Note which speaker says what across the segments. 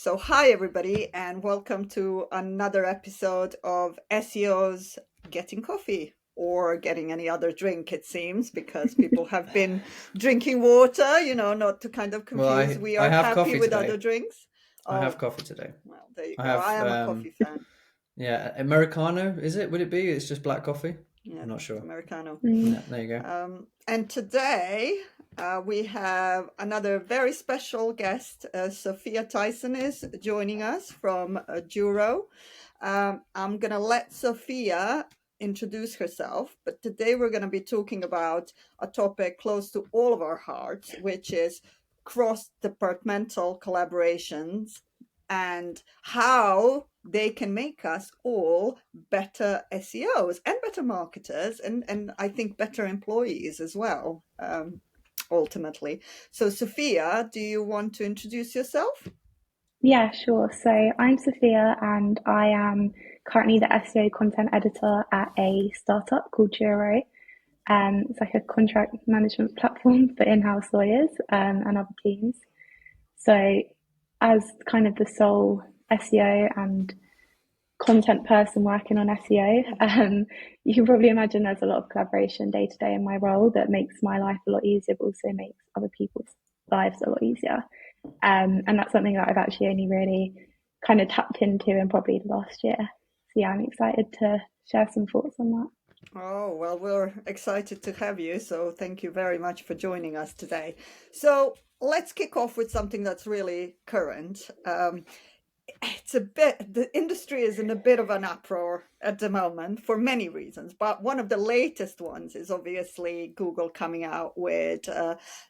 Speaker 1: So, hi everybody, and welcome to another episode of SEOs Getting Coffee or getting any other drink, it seems, because people have been drinking water, not to kind of
Speaker 2: Well,
Speaker 1: confuse. We
Speaker 2: I
Speaker 1: are
Speaker 2: have
Speaker 1: happy
Speaker 2: coffee
Speaker 1: with
Speaker 2: today.
Speaker 1: other drinks.
Speaker 2: I have
Speaker 1: Oh,
Speaker 2: coffee today.
Speaker 1: well, there you
Speaker 2: I
Speaker 1: go. I
Speaker 2: have
Speaker 1: am a coffee fan.
Speaker 2: Americano, is it? Would it be? It's just black coffee?
Speaker 1: Yeah,
Speaker 2: I'm not
Speaker 1: it's
Speaker 2: sure.
Speaker 1: Americano.
Speaker 2: Yeah, there you go.
Speaker 1: And today we have another very special guest. Sofia Tyson is joining us from Juro. I'm going to let Sofia introduce herself, but today we're going to be talking about a topic close to all of our hearts, which is cross-departmental collaborations and how they can make us all better SEOs and better marketers and I think better employees as well, ultimately. So, Sofia, do you want to introduce yourself?
Speaker 3: Yeah, sure. So I'm Sophia and I am currently the SEO content editor at a startup called Juro. It's like a contract management platform for in-house lawyers and other teams. So as kind of the sole SEO and content person working on SEO, you can probably imagine there's a lot of collaboration day to day in my role that makes my life a lot easier, but also makes other people's lives a lot easier. And that's something that I've actually only really kind of tapped into in probably the last year. So yeah, I'm excited to share some thoughts on that.
Speaker 1: Oh, well, we're excited to have you. So thank you very much for joining us today. So let's kick off with something that's really current. The industry is in a bit of an uproar at the moment for many reasons, but one of the latest ones is obviously Google coming out with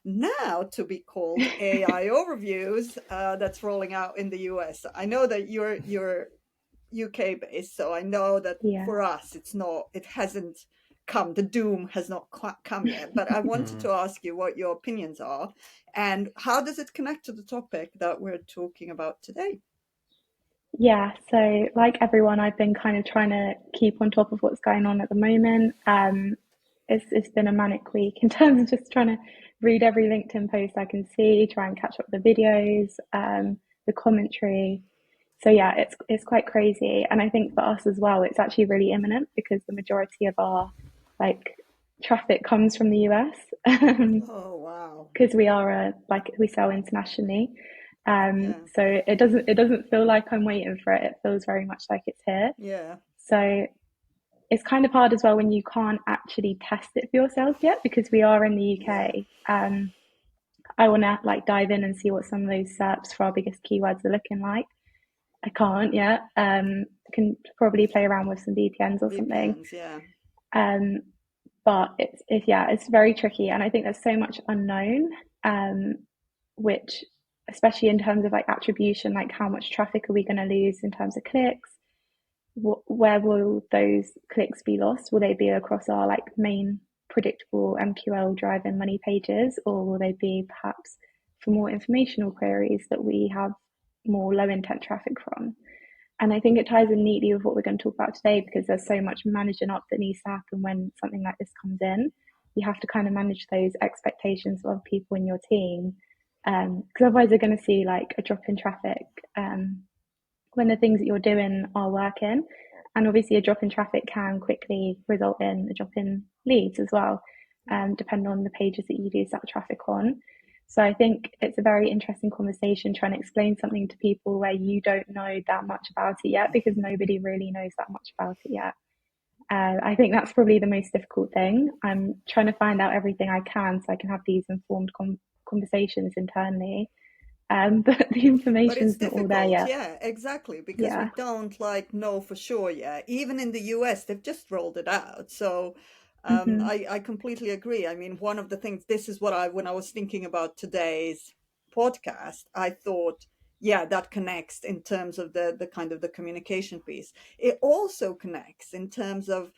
Speaker 1: now to be called AI overviews that's rolling out in the US. I know that you're UK based, so I know that
Speaker 3: Yeah.
Speaker 1: for us it hasn't come, the doom has not come yet, but I wanted to ask you what your opinions are and how does it connect to the topic that we're talking about today?
Speaker 3: Yeah, so like everyone, I've been kind of trying to keep on top of what's going on at the moment. It's been a manic week in terms of just trying to read every LinkedIn post I can see, try and catch up with the videos, the commentary. So yeah, it's quite crazy. And I think for us as well, it's actually really imminent because the majority of our like traffic comes from the US.
Speaker 1: Oh, wow.
Speaker 3: Because we are we sell internationally.
Speaker 1: Yeah.
Speaker 3: So it doesn't feel like I'm waiting for it. It feels very much like it's here.
Speaker 1: Yeah.
Speaker 3: So it's kind of hard as well when you can't actually test it for yourself yet because we are in the UK. I want to like dive in and see what some of those SERPs for our biggest keywords are looking like. I can't yet. Can probably play around with some VPNs or something.
Speaker 1: VPNs, yeah.
Speaker 3: But it's very tricky, and I think there's so much unknown, which especially in terms of like attribution, like how much traffic are we going to lose in terms of clicks? Where will those clicks be lost? Will they be across our like main predictable MQL driven money pages, or will they be perhaps for more informational queries that we have more low intent traffic from? And I think it ties in neatly with what we're going to talk about today because there's so much managing up that needs to happen when something like this comes in. You have to kind of manage those expectations of people in your team because otherwise they're going to see like a drop in traffic when the things that you're doing are working. And obviously a drop in traffic can quickly result in a drop in leads as well, depending on the pages that you lose that traffic on. So I think it's a very interesting conversation trying to explain something to people where you don't know that much about it yet because nobody really knows that much about it yet. I think that's probably the most difficult thing. I'm trying to find out everything I can so I can have these informed conversations internally. But the information's not all there yet.
Speaker 1: Yeah, exactly, because we
Speaker 3: Yeah.
Speaker 1: don't know for sure yet. Even in the US, they've just rolled it out. So
Speaker 3: Mm-hmm.
Speaker 1: I completely agree. I mean, one of the things, this is what when I was thinking about today's podcast, I thought, yeah, that connects in terms of the kind of the communication piece. It also connects in terms of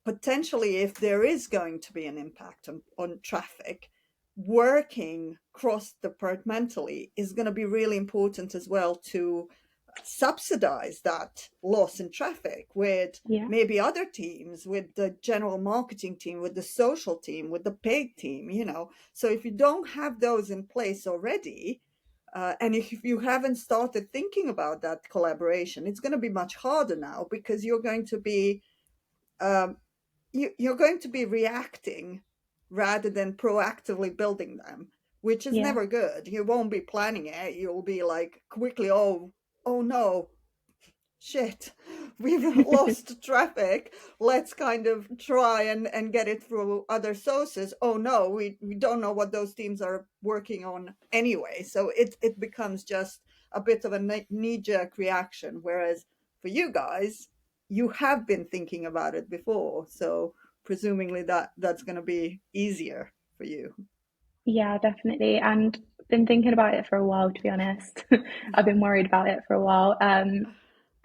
Speaker 1: potentially if there is going to be an impact on traffic, working cross-departmentally is going to be really important as well to subsidize that loss in traffic with maybe other teams, with the general marketing team, with the social team, with the paid team, So if you don't have those in place already, And if you haven't started thinking about that collaboration, it's going to be much harder now, because you're going to be um, you're going to be reacting rather than proactively building them, which is
Speaker 3: Yeah.
Speaker 1: never good. You won't be planning it. You'll be like quickly, oh no, shit, we've lost traffic. Let's kind of try and get it through other sources. Oh no, we don't know what those teams are working on anyway. So it becomes just a bit of a knee-jerk reaction. Whereas for you guys, you have been thinking about it before. So presumably that's going to be easier for you.
Speaker 3: Yeah, definitely. And been thinking about it for a while, to be honest. I've been worried about it for a while.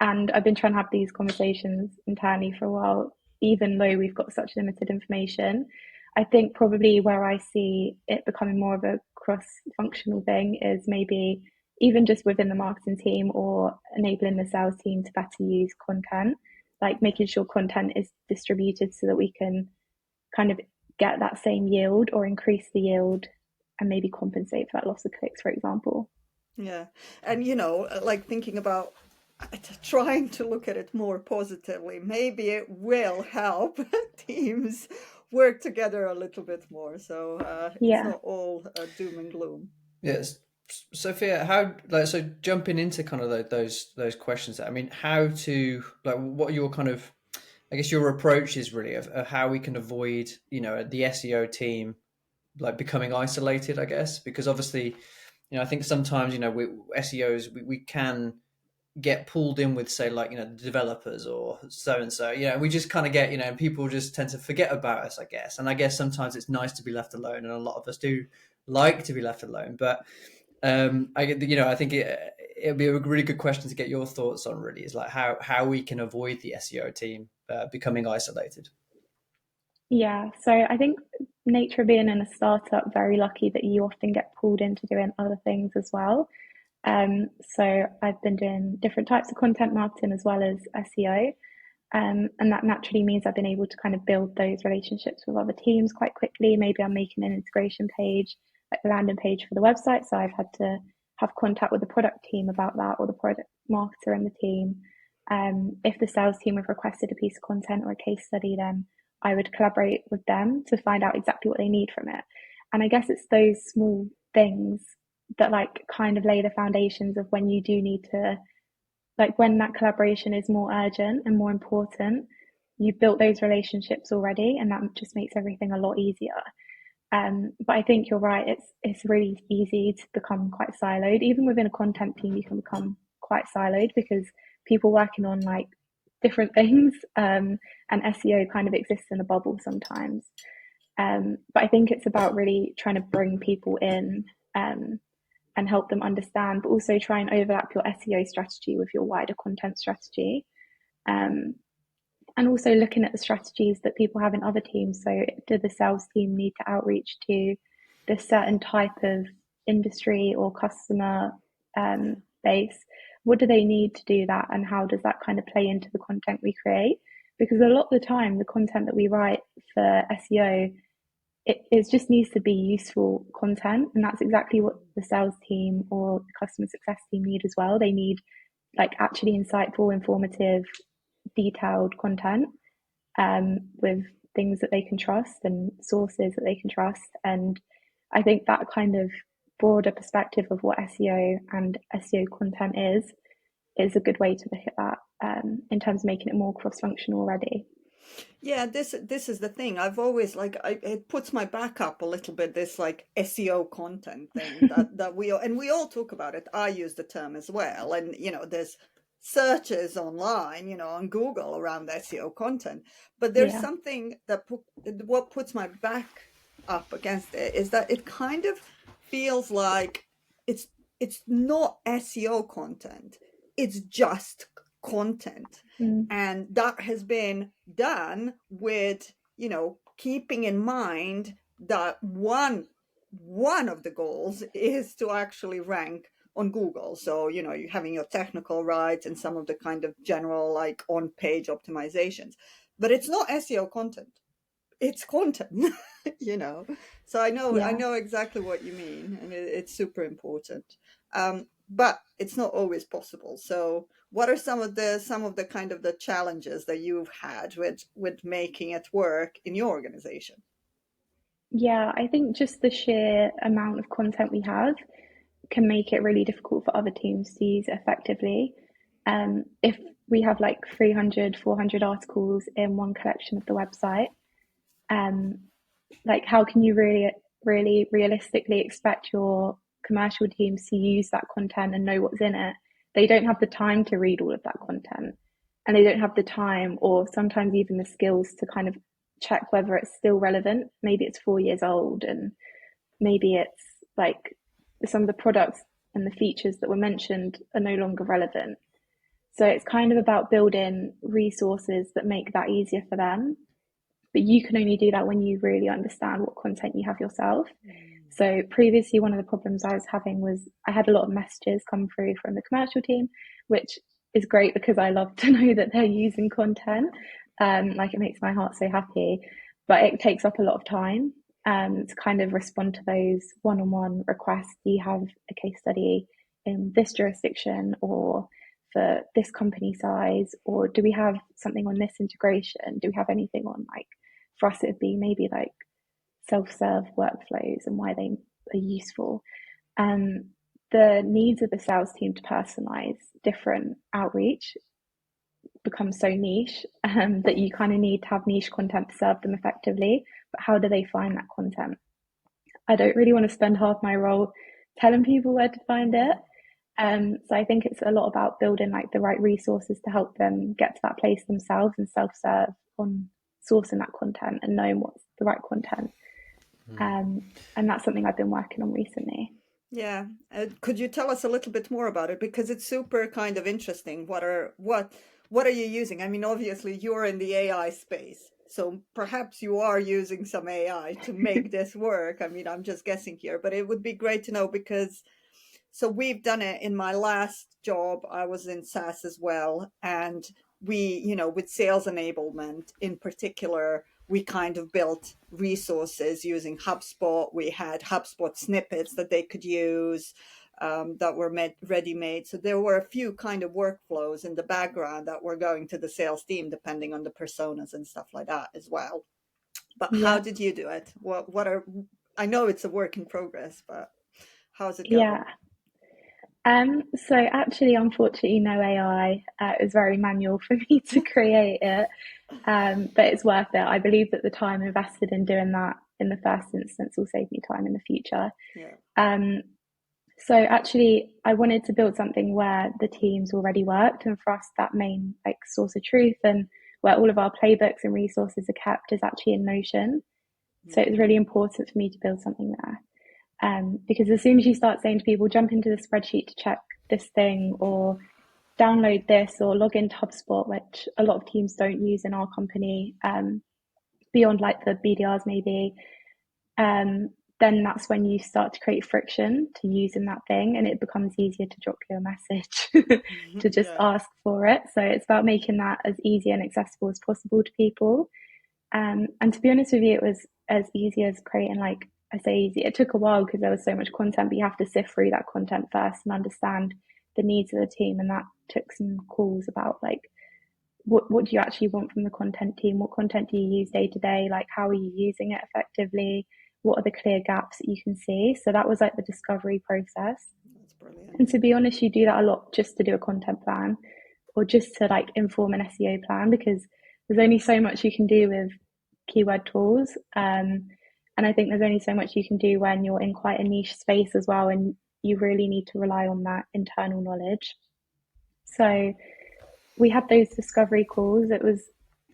Speaker 3: And I've been trying to have these conversations internally for a while, even though we've got such limited information. I think probably where I see it becoming more of a cross-functional thing is maybe even just within the marketing team, or enabling the sales team to better use content, like making sure content is distributed so that we can kind of get that same yield or increase the yield and maybe compensate for that loss of clicks, for example.
Speaker 1: Yeah. And, like thinking about trying to look at it more positively, maybe it will help teams work together a little bit more. So it's
Speaker 3: Yeah.
Speaker 1: not all doom and gloom.
Speaker 2: Yes. Sophia, how so jumping into kind of those questions. I mean, how to what are your kind of, I guess your approach is really of how we can avoid the SEO team becoming isolated, I guess, because obviously I think sometimes we SEOs we can get pulled in with, say, the developers or so and so, we just kind of get, and people just tend to forget about us, I guess. And I guess sometimes it's nice to be left alone, and a lot of us do like to be left alone. But I think it'll be a really good question to get your thoughts on, really, is like how we can avoid the SEO team becoming isolated.
Speaker 3: Yeah. So I think nature of being in a startup, very lucky that you often get pulled into doing other things as well. So I've been doing different types of content marketing as well as SEO. And that naturally means I've been able to kind of build those relationships with other teams quite quickly. Maybe I'm making an integration page, like a landing page for the website. So I've had to have contact with the product team about that, or the product marketer in the team. If the sales team have requested a piece of content or a case study, then I would collaborate with them to find out exactly what they need from it. And I guess it's those small things that like kind of lay the foundations of when you do need to, like when that collaboration is more urgent and more important, you've built those relationships already, and that just makes everything a lot easier. But I think you're right. It's really easy to become quite siloed. Even within a content team, you can become quite siloed because people working on like different things, and SEO kind of exists in a bubble sometimes. But I think it's about really trying to bring people in, and help them understand, but also try and overlap your SEO strategy with your wider content strategy. Um, and also looking at the strategies that people have in other teams. So, do the sales team need to outreach to this certain type of industry or customer base? What do they need to do that, and how does that kind of play into the content we create? Because a lot of the time, the content that we write for SEO, it just needs to be useful content, and that's exactly what the sales team or the customer success team need as well. They need like actually insightful, informative, detailed content, with things that they can trust and sources that they can trust. And I think that kind of broader perspective of what SEO and SEO content is a good way to look at that, in terms of making it more cross-functional already.
Speaker 1: Yeah, this is the thing. I've always it puts my back up a little bit, this like SEO content thing that we all talk about it. I use the term as well. And there's searches online, on Google around SEO content. But there's
Speaker 3: Yeah.
Speaker 1: something what puts my back up against it is that it kind of feels like it's it's not SEO content. It's just content.
Speaker 3: Mm.
Speaker 1: And that has been done with, keeping in mind that one of the goals is to actually rank on Google. So, you're having your technical rights and some of the kind of general like on-page optimizations. But it's not SEO content. It's content, you know. So I
Speaker 3: Yeah.
Speaker 1: know exactly what you mean, and it's super important. But it's not always possible. So what are some of the kind of the challenges that you've had with making it work in your organization?
Speaker 3: Yeah, I think just the sheer amount of content we have can make it really difficult for other teams to use it effectively. If we have like 300, 400 articles in one collection of the website, um, like how can you really realistically expect your commercial teams to use that content and know what's in it? They don't have the time to read all of that content, and they don't have the time or sometimes even the skills to kind of check whether it's still relevant. Maybe it's 4 years old, and maybe it's like some of the products and the features that were mentioned are no longer relevant. So it's kind of about building resources that make that easier for them. But you can only do that when you really understand what content you have yourself. So previously, one of the problems I was having was I had a lot of messages come through from the commercial team, which is great because I love to know that they're using content. Like it makes my heart so happy, but it takes up a lot of time to kind of respond to those one-on-one requests. Do you have a case study in this jurisdiction or for this company size, or do we have something on this integration? Do we have anything on, like, for us it'd be maybe like self-serve workflows and why they are useful. The needs of the sales team to personalize different outreach become so niche that you kind of need to have niche content to serve them effectively. But how do they find that content? I don't really want to spend half my role telling people where to find it. So I think it's a lot about building like the right resources to help them get to that place themselves and self-serve on sourcing that content and knowing what's the right content. And that's something I've been working on recently.
Speaker 1: Yeah. Could you tell us a little bit more about it? Because it's super kind of interesting. What are you using? I mean, obviously you're in the AI space, so perhaps you are using some AI to make this work. I mean, I'm just guessing here, but it would be great to know because so we've done it in my last job. I was in SaaS as well. And we, with sales enablement in particular, we kind of built resources using HubSpot. We had HubSpot snippets that they could use that were ready-made. So there were a few kind of workflows in the background that were going to the sales team, depending on the personas and stuff like that as well. But how
Speaker 3: Yeah.
Speaker 1: did you do it? I know it's a work in progress, but how's it going?
Speaker 3: Yeah. So actually, unfortunately, no AI. It was very manual for me to create it, but it's worth it. I believe that the time invested in doing that in the first instance will save me time in the future.
Speaker 1: Yeah.
Speaker 3: So actually, I wanted to build something where the teams already worked, and for us, that main like source of truth and where all of our playbooks and resources are kept is actually in Notion. So it was really important for me to build something there. Because as soon as you start saying to people, jump into the spreadsheet to check this thing or download this or log into HubSpot, which a lot of teams don't use in our company, beyond like the BDRs maybe, then that's when you start to create friction to using that thing, and it becomes easier to drop you a message to just
Speaker 1: Yeah.
Speaker 3: ask for it. So it's about making that as easy and accessible as possible to people. And to be honest with you, it was as easy as creating, like I say easy, it took a while because there was so much content, but you have to sift through that content first and understand the needs of the team. And that took some calls about like, what do you actually want from the content team? What content do you use day to day? Like, how are you using it effectively? What are the clear gaps that you can see? So that was like the discovery process.
Speaker 1: That's brilliant.
Speaker 3: And to be honest, you do that a lot just to do a content plan or just to like inform an SEO plan, because there's only so much you can do with keyword tools. And I think there's only so much you can do when you're in quite a niche space as well, and you really need to rely on that internal knowledge. So we had those discovery calls. It was,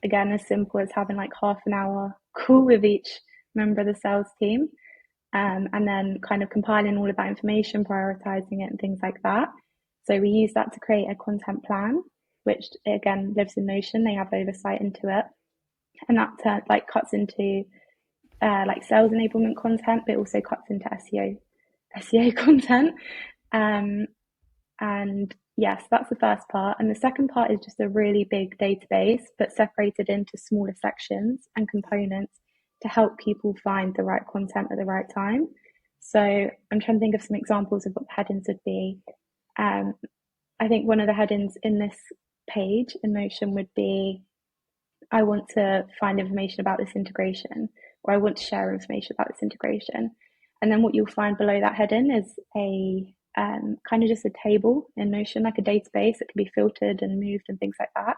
Speaker 3: again, as simple as having like half an hour call with each member of the sales team, and then kind of compiling all of that information, prioritizing it and things like that. So we use that to create a content plan, which again lives in Notion. They have oversight into it, and that like cuts into like sales enablement content, but it also cuts into SEO content. And yes, that's the first part. And the second part is just a really big database, but separated into smaller sections and components to help people find the right content at the right time. So I'm trying to think of some examples of what headings would be. I think one of the headings in this page in Notion would be, I want to find information about this integration, or I want to share information about this integration. And then what you'll find below that heading is a kind of just a table in Notion, like a database that can be filtered and moved and things like that.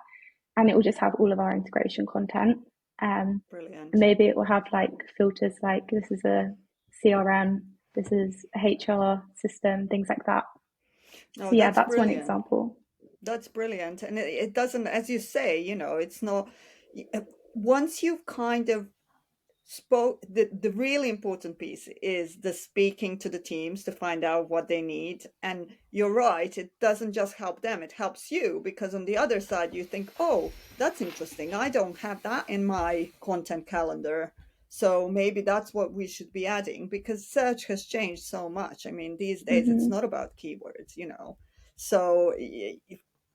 Speaker 3: And it will just have all of our integration content.
Speaker 1: Brilliant.
Speaker 3: And maybe it will have like filters like this is a CRM, this is a HR system, things like that.
Speaker 1: Oh,
Speaker 3: So yeah, that's one
Speaker 1: brilliant.
Speaker 3: example.
Speaker 1: That's brilliant. And it doesn't, as you say, it's not, once you've kind of spoke, the really important piece is the speaking to the teams to find out what they need. And you're right, it doesn't just help them, it helps you, because on the other side you think, oh, that's interesting, I don't have that in my content calendar, so maybe that's what we should be adding, because search has changed so much. I mean, these days it's not about keywords, so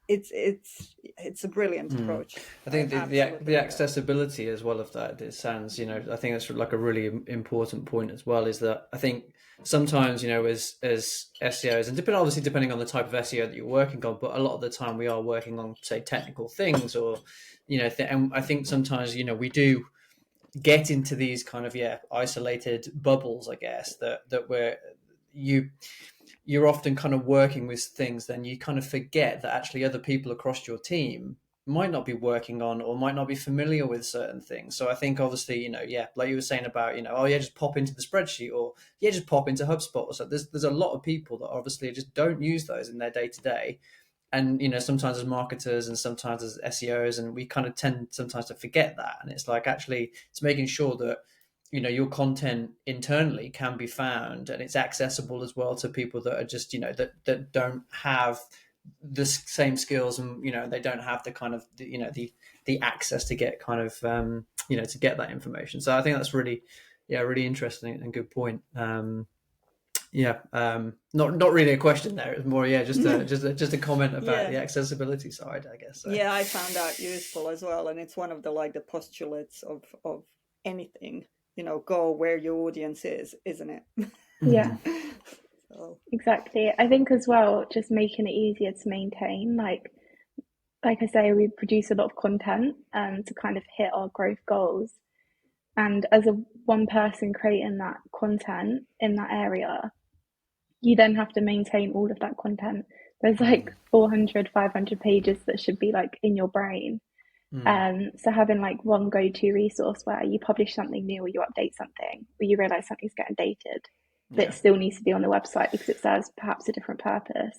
Speaker 1: it's a brilliant approach.
Speaker 2: I think the accessibility as well of that, it sounds, I think that's like a really important point as well, is that I think sometimes, as SEOs, and depending on the type of SEO that you're working on, but a lot of the time we are working on, say, technical things, or, and I think sometimes, we do get into these kind of, isolated bubbles, I guess, that where you're often kind of working with things, then you kind of forget that actually other people across your team might not be working on or might not be familiar with certain things. So I think obviously, like you were saying about, just pop into the spreadsheet, or just pop into HubSpot or so. There's a lot of people that obviously just don't use those in their day to day. And, sometimes as marketers and sometimes as SEOs, and we kind of tend sometimes to forget that. And it's like, actually, it's making sure that, your content internally can be found and it's accessible as well to people that are just, that don't have the same skills, and, they don't have the kind of, the access to get kind of, to get that information. So I think that's really interesting and good point. Not really a question there. It's more, just a comment about the accessibility side, I guess. So.
Speaker 1: Yeah, I found that useful as well, and it's one of the postulates of anything. Go where your audience is, isn't it?
Speaker 3: Yeah. So. Exactly. I think as well, just making it easier to maintain. Like I say, we produce a lot of content to kind of hit our growth goals. And as one person creating that content in that area, you then have to maintain all of that content. There's like 400, 500 pages that should be like in your brain. So having like one go-to resource where you publish something new or you update something, or you realize something's getting dated, but it still needs to be on the website because it serves perhaps a different purpose,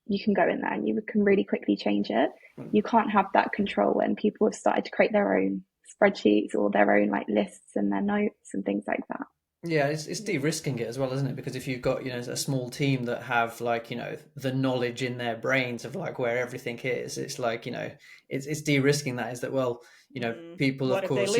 Speaker 3: you can go in there and you can really quickly change it. You can't have that control when people have started to create their own spreadsheets or their own like lists and their notes and things like that.
Speaker 2: Yeah, it's de-risking it as well, isn't it? Because if you've got, a small team that have like, the knowledge in their brains of like where everything is, it's like, it's de-risking that, is that, well, people, of course,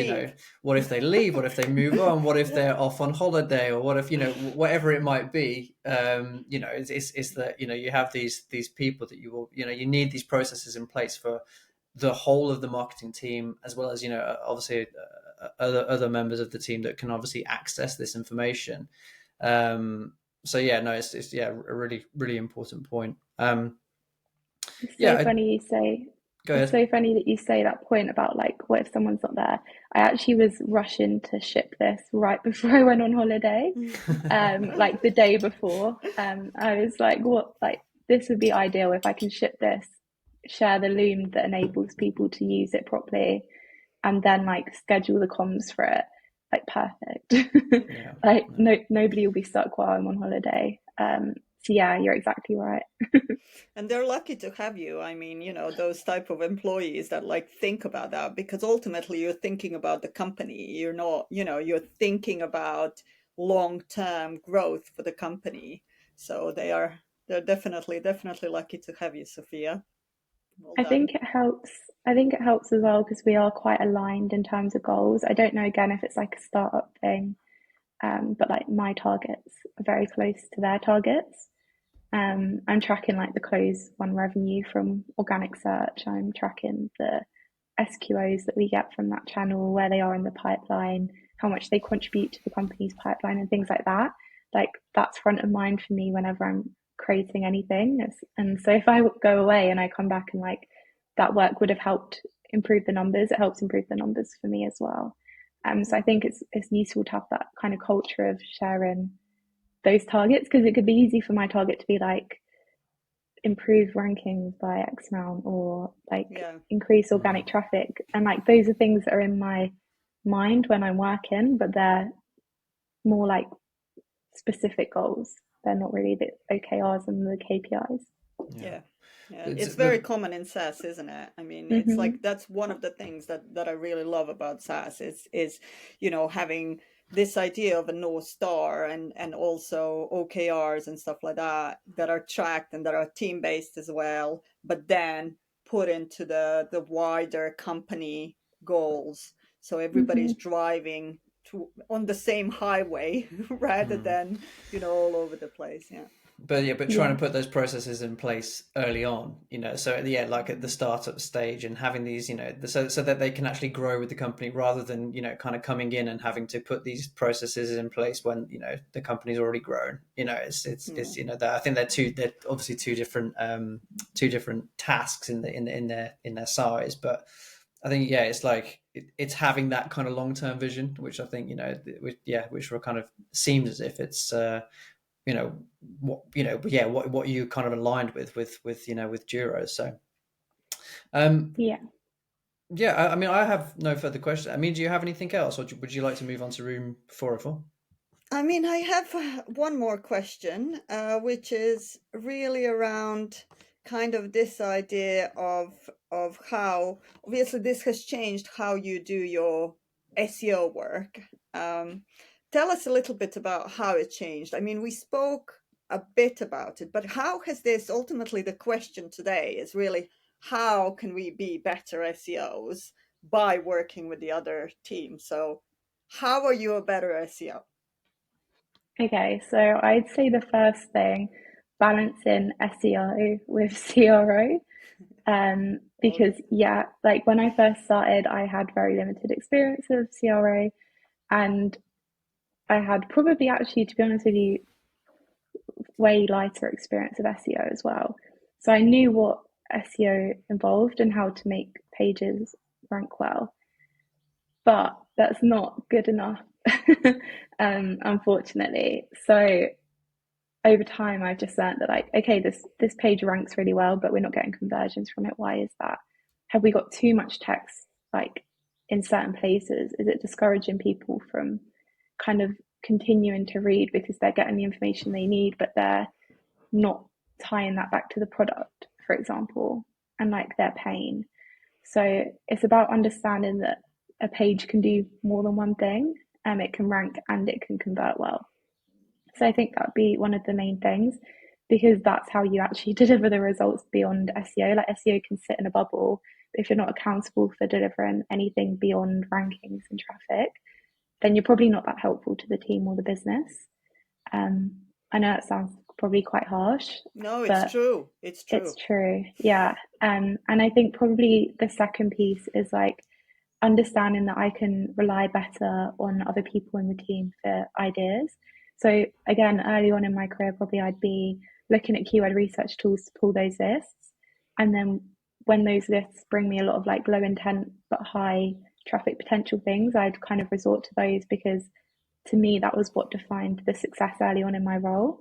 Speaker 2: what if they leave? What if they move on? What if they're off on holiday? Or what if, whatever it might be, it's that, you have these people that you will, you need these processes in place for the whole of the marketing team, as well as, obviously, other members of the team that can obviously access this information. It's a really, really important point.
Speaker 3: It's so funny you say. It's so funny that you say that point about like, what if someone's not there? I actually was rushing to ship this right before I went on holiday, like the day before. I was like, this would be ideal if I can ship this, share the loom that enables people to use it properly, and then like schedule the comms for it. Like perfect. Nobody will be stuck while I'm on holiday. So yeah, you're exactly right.
Speaker 1: And they're lucky to have you. I mean, those type of employees that like think about that, because ultimately you're thinking about the company. You're not, you're thinking about long-term growth for the company. So they're definitely lucky to have you, Sofia. Well
Speaker 3: I think it helps. I think it helps as well because we are quite aligned in terms of goals. I don't know again if it's like a startup thing, but like my targets are very close to their targets. I'm tracking like the close one revenue from organic search. I'm tracking the SQOs that we get from that channel, where they are in the pipeline, how much they contribute to the company's pipeline and things like that. like that's front of mind for me whenever I'm creating anything. And so if I go away and I come back and like that work would have helped improve the numbers, it helps improve the numbers for me as well. So I think it's useful to have that kind of culture of sharing those targets, because it could be easy for my target to be like improve rankings by X amount, or like increase organic traffic, and like those are things that are in my mind when I'm working, but they're more like specific goals. They're not really the OKRs and the KPIs.
Speaker 1: Yeah. It's very common in SaaS, isn't it? I mean, it's like that's one of the things that I really love about SaaS is you know, having this idea of a North Star and also OKRs and stuff like that are tracked and that are team based as well, but then put into the wider company goals. So everybody's driving on the same highway rather than, you know, all over the place. Yeah.
Speaker 2: But trying to put those processes in place early on, you know, so like at the startup stage, and having these, you know, so that they can actually grow with the company, rather than, you know, kind of coming in and having to put these processes in place when, you know, the company's already grown. You know, it's you know, I think they're obviously two different tasks in their size, but I think it's like it's having that kind of long-term vision, which I think, you know, which kind of seems as if it's you know what you kind of aligned with you know, with Duro. So I mean, I have no further questions. I mean, do you have anything else, or would you like to move on to room 404?
Speaker 1: I mean, I have one more question, which is really around kind of this idea of how obviously this has changed how you do your SEO work. Tell us a little bit about how it changed. I mean, we spoke a bit about it, but how has this, ultimately the question today is really, how can we be better SEOs by working with the other team? So how are you a better SEO?
Speaker 3: Okay, so I'd say the first thing, balancing SEO with CRO. Because like when I first started, I had very limited experience of CRO, and I had probably, actually, to be honest with you, way lighter experience of SEO as well. So I knew what SEO involved and how to make pages rank well, but that's not good enough, unfortunately. So over time, I've just learned that, like, okay, this page ranks really well, but we're not getting conversions from it. Why is that? Have we got too much text, like, in certain places? Is it discouraging people from kind of continuing to read because they're getting the information they need, but they're not tying that back to the product, for example, and like their pain? So it's about understanding that a page can do more than one thing, and it can rank and it can convert well. So I think that would be one of the main things, because that's how you actually deliver the results beyond SEO. Like, SEO can sit in a bubble, but if you're not accountable for delivering anything beyond rankings and traffic, then you're probably not that helpful to the team or the business. I know it sounds probably quite harsh.
Speaker 1: No, it's true. It's true.
Speaker 3: It's true. Yeah. And I think probably the second piece is like understanding that I can rely better on other people in the team for ideas. So again, early on in my career, probably I'd be looking at keyword research tools to pull those lists. And then when those lists bring me a lot of like low intent but high traffic potential things, I'd kind of resort to those, because to me, that was what defined the success early on in my role.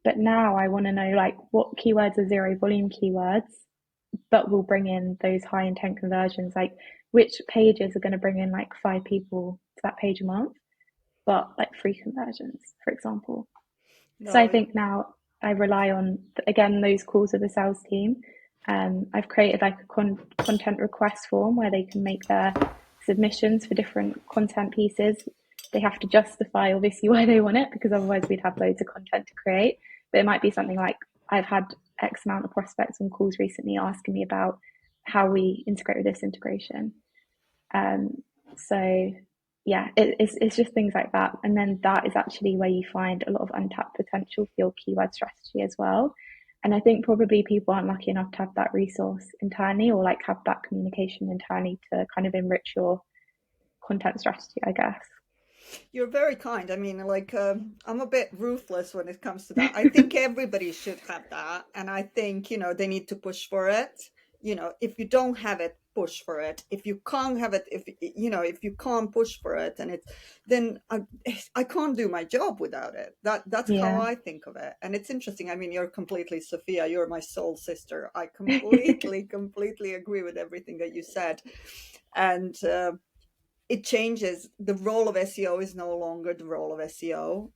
Speaker 3: But now I want to know, like, what keywords are zero volume keywords but will bring in those high intent conversions? Like, which pages are going to bring in like 5 people to that page a month, but like 3 conversions, for example. No. So I think now I rely on, again, those calls of the sales team. I've created like a content request form where they can make their submissions for different content pieces. They have to justify, obviously, why they want it, because otherwise we'd have loads of content to create. But it might be something like, I've had X amount of prospects on calls recently asking me about how we integrate with this integration. So yeah, it's just things like that. And then that is actually where you find a lot of untapped potential for your keyword strategy as well. And I think probably people aren't lucky enough to have that resource internally, or like have that communication internally to kind of enrich your content strategy, I guess.
Speaker 1: You're very kind. I mean, like, I'm a bit ruthless when it comes to that. I think everybody should have that. And I think, they need to push for it. If you don't have it, push for it. If you can't have it, if you can't push for it, and then I can't do my job without it. That's how
Speaker 3: Yeah.
Speaker 1: I think of it. And it's interesting. I mean, you're completely, Sophia, you're my soul sister. I completely, completely agree with everything that you said. And, it changes. The role of SEO is no longer the role of SEO.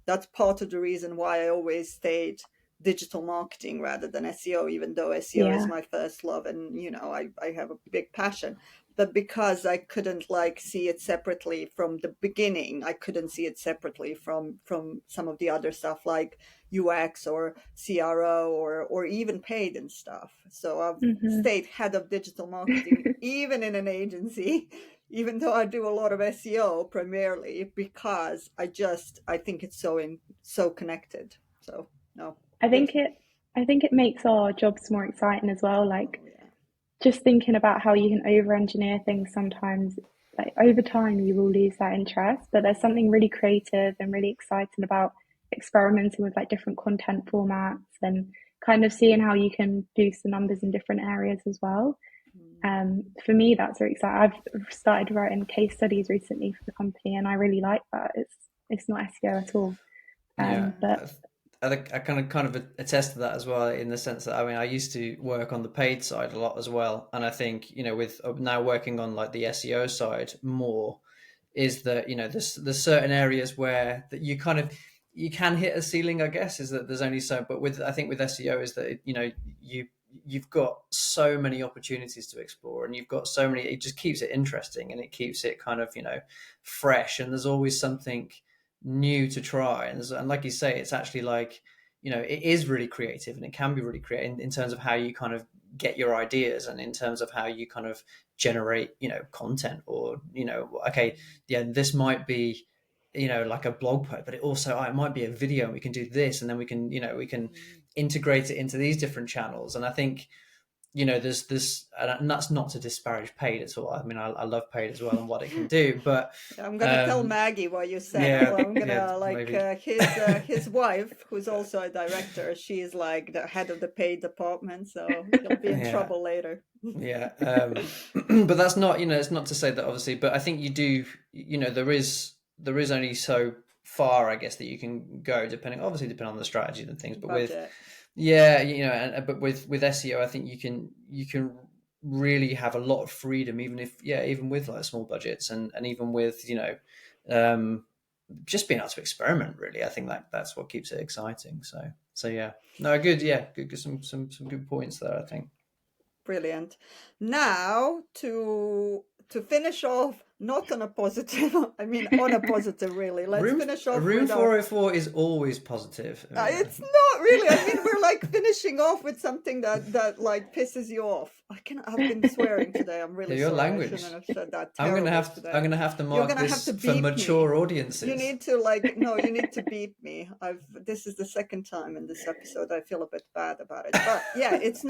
Speaker 1: That's part of the reason why I always stayed digital marketing rather than SEO, even though SEO is
Speaker 3: Yeah.
Speaker 1: my first love, and I have a big passion. But because I couldn't see it separately from the beginning, I couldn't see it separately from some of the other stuff like UX or CRO or even paid and stuff. So I've stayed head of digital marketing even in an agency, even though I do a lot of SEO primarily, because I think it's so connected. So no,
Speaker 3: I
Speaker 1: good.
Speaker 3: think it I think it makes our jobs more exciting as well. Like,
Speaker 1: Oh yeah.
Speaker 3: just thinking about how you can over engineer things sometimes, like over time you will lose that interest, but there's something really creative and really exciting about experimenting with like different content formats and kind of seeing how you can boost the numbers in different areas as well. For me, that's very exciting. I've started writing case studies recently for the company, and I really like that. It's not SEO at all.
Speaker 2: Yeah,
Speaker 3: But
Speaker 2: I kind of attest to that as well, in the sense that, I mean, I used to work on the paid side a lot as well, and I think, with now working on like the SEO side more, is that, there's certain areas where that you can hit a ceiling, I guess, is that there's only so. But I think with SEO is that, you've got so many opportunities to explore, and you've got so many. It just keeps it interesting, and it keeps it kind of, fresh, and there's always something new to try. And like you say, it's actually like, it is really creative, and it can be really creative in terms of how you kind of get your ideas, and in terms of how you kind of generate, content, or, okay, yeah, this might be, like a blog post, but it might be a video, and we can do this, and then we can integrate it into these different channels. And I think, there's this, and that's not to disparage paid at all. I mean, I love paid as well and what it can do, but
Speaker 1: I'm gonna tell Maggie what you said.
Speaker 2: yeah,
Speaker 1: I'm
Speaker 2: yeah,
Speaker 1: gonna
Speaker 2: maybe.
Speaker 1: his wife, who's also a director. She's like the head of the paid department, so she'll be in
Speaker 2: Yeah,
Speaker 1: trouble later.
Speaker 2: yeah. But that's not, it's not to say that, obviously, but I think you do, there is only so far, I guess, that you can go, depending on the strategy and things. But
Speaker 1: Budget.
Speaker 2: yeah, but with SEO, I think you can really have a lot of freedom, even with like small budgets, and even with, um, just being able to experiment. Really, I think that's what keeps it exciting. So yeah, no, good, yeah, good, some good points there, I think.
Speaker 1: Brilliant. Now to finish off, not on a positive, I mean on a positive really. Let's
Speaker 2: Room
Speaker 1: finish off
Speaker 2: Room
Speaker 1: with our
Speaker 2: 404 is always positive. I mean,
Speaker 1: it's not really. I mean, we're like finishing off with something that like pisses you off. I've been swearing today. I'm really
Speaker 2: your
Speaker 1: sorry. I
Speaker 2: language.
Speaker 1: shouldn't have said that
Speaker 2: I'm gonna
Speaker 1: terribly
Speaker 2: have to,
Speaker 1: today.
Speaker 2: I'm gonna have to
Speaker 1: You're
Speaker 2: mark
Speaker 1: gonna have
Speaker 2: this
Speaker 1: to
Speaker 2: for
Speaker 1: beep me.
Speaker 2: mature
Speaker 1: You
Speaker 2: audiences.
Speaker 1: need to no, you need to beat me. This is the second time in this episode I feel a bit bad about it. But yeah, it's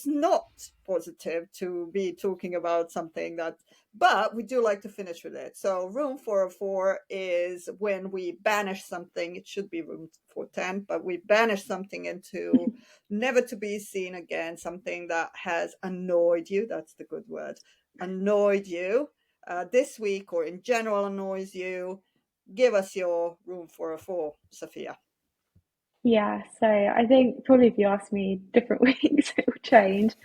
Speaker 1: not positive to be talking about something that, but we do like to finish with it. So room 404 is when we banish something. It should be room 410, but we banish something into never to be seen again, something that has annoyed you. That's the good word. Annoyed you this week, or in general annoys you. Give us your room 404, Sophia.
Speaker 3: yeah, so I think probably if you ask me different weeks, it will change.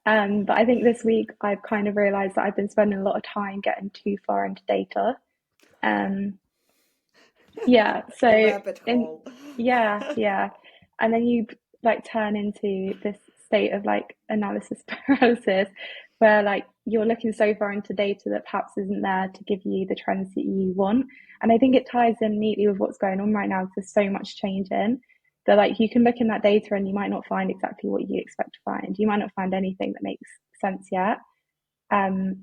Speaker 3: But I think this week I've kind of realized that I've been spending a lot of time getting too far into data. Um, yeah,
Speaker 1: The
Speaker 3: so
Speaker 1: rabbit
Speaker 3: in
Speaker 1: hole.
Speaker 3: yeah, and then you like turn into this state of like analysis paralysis, where like you're looking so far into data that perhaps isn't there to give you the trends that you want. And I think it ties in neatly with what's going on right now, because there's so much change in that, like, you can look in that data and you might not find exactly what you expect to find. You might not find anything that makes sense yet. Um,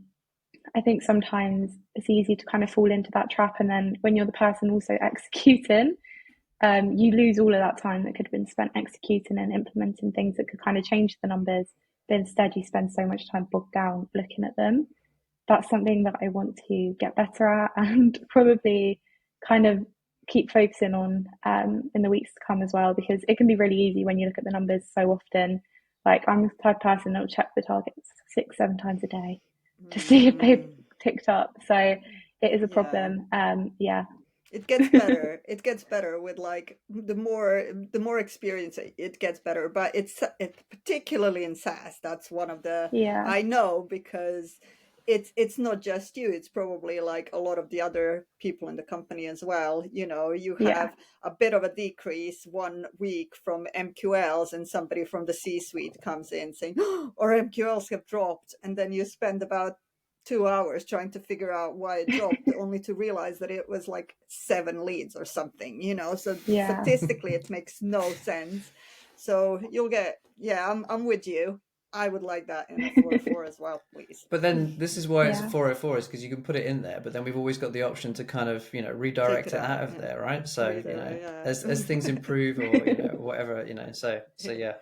Speaker 3: I think sometimes it's easy to kind of fall into that trap, and then when you're the person also executing, you lose all of that time that could have been spent executing and implementing things that could kind of change the numbers. But instead, you spend so much time bogged down looking at them. that's something that I want to get better at, and probably kind of keep focusing on in the weeks to come as well, because it can be really easy when you look at the numbers so often. Like, I'm the type of person that will check the targets 6-7 times a day to see if they've ticked up. So it is a problem. Yeah.
Speaker 1: It gets better. It gets better with like the more experience it gets better. But it's particularly in SaaS. That's one of the I know, because it's not just you. It's probably like a lot of the other people in the company as well. You know, you have a bit of a decrease one week from MQLs, and somebody from the C-suite comes in saying, "Oh, our MQLs have dropped," and then you spend about 2 hours trying to figure out why it dropped, only to realize that it was like 7 leads or something, you know. So statistically it makes no sense. So you'll get, I'm with you. I would like that in a 404 as well, please.
Speaker 2: But then this is why it's a 404, is because you can put it in there, but then we've always got the option to kind of, you know, redirect it out of there, right? So, you know, as things improve, or, you know, whatever, you know, so yeah.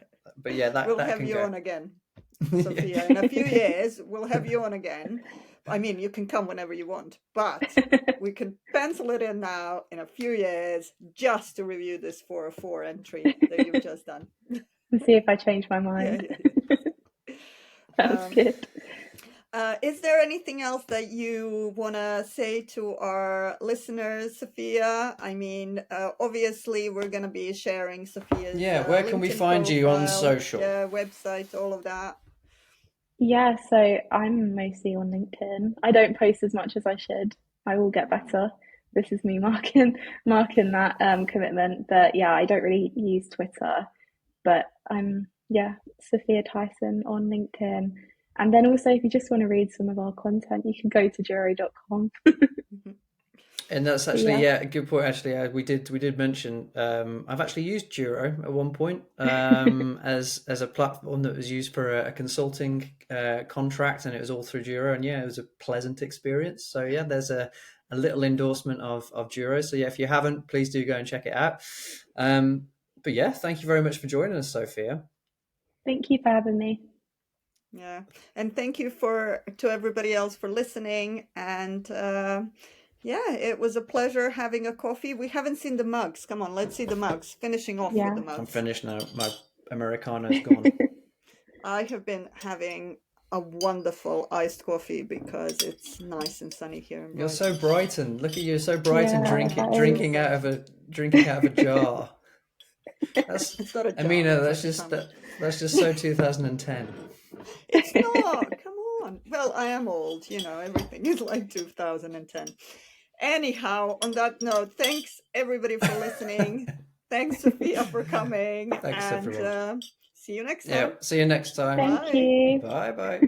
Speaker 2: But yeah, that
Speaker 1: we'll
Speaker 2: that
Speaker 1: have
Speaker 2: can
Speaker 1: you
Speaker 2: go
Speaker 1: on again, Sophia. In a few years we'll have you on again. I mean, you can come whenever you want, but we can pencil it in now, in a few years, just to review this 404 entry that you've just done.
Speaker 3: And see if I change my mind. That's good.
Speaker 1: Is there anything else that you want to say to our listeners, Sophia? I mean, obviously we're going to be sharing Sophia's
Speaker 2: where can we find you on social?
Speaker 1: Website, all of that.
Speaker 3: Yeah, so I'm mostly on LinkedIn. I don't post as much as I should. I will get better. This is me marking that commitment. But yeah, I don't really use Twitter. But I'm Sofia Tyson on LinkedIn. And then also, if you just want to read some of our content, you can go to Juro.com.
Speaker 2: And that's actually a good point. Actually, we did mention I've actually used Juro at one point as a platform that was used for a consulting contract, and it was all through Juro, and it was a pleasant experience. So there's a little endorsement of Juro. So if you haven't, please do go and check it out. But thank you very much for joining us, Sophia.
Speaker 3: Thank you for having me.
Speaker 1: Yeah, and thank you to everybody else for listening. And it was a pleasure having a coffee. We haven't seen the mugs. Come on, let's see the mugs. Finishing off with the mugs.
Speaker 2: I'm finished now. My Americano's gone.
Speaker 1: I have been having a wonderful iced coffee because it's nice and sunny here.
Speaker 2: You're so Brighton. Look at you, so Brighton, drinking out of a jar. That's
Speaker 1: it's not a jar.
Speaker 2: Emina, that's just so 2010.
Speaker 1: It's not. Come on. Well, I am old. You know, everything is like 2010. Anyhow, on that note, thanks everybody for listening. Thanks, Sophia, for coming.
Speaker 2: Thanks, everyone.
Speaker 1: See you next time.
Speaker 2: Yeah, see you next time.
Speaker 3: Thank you.
Speaker 2: Bye.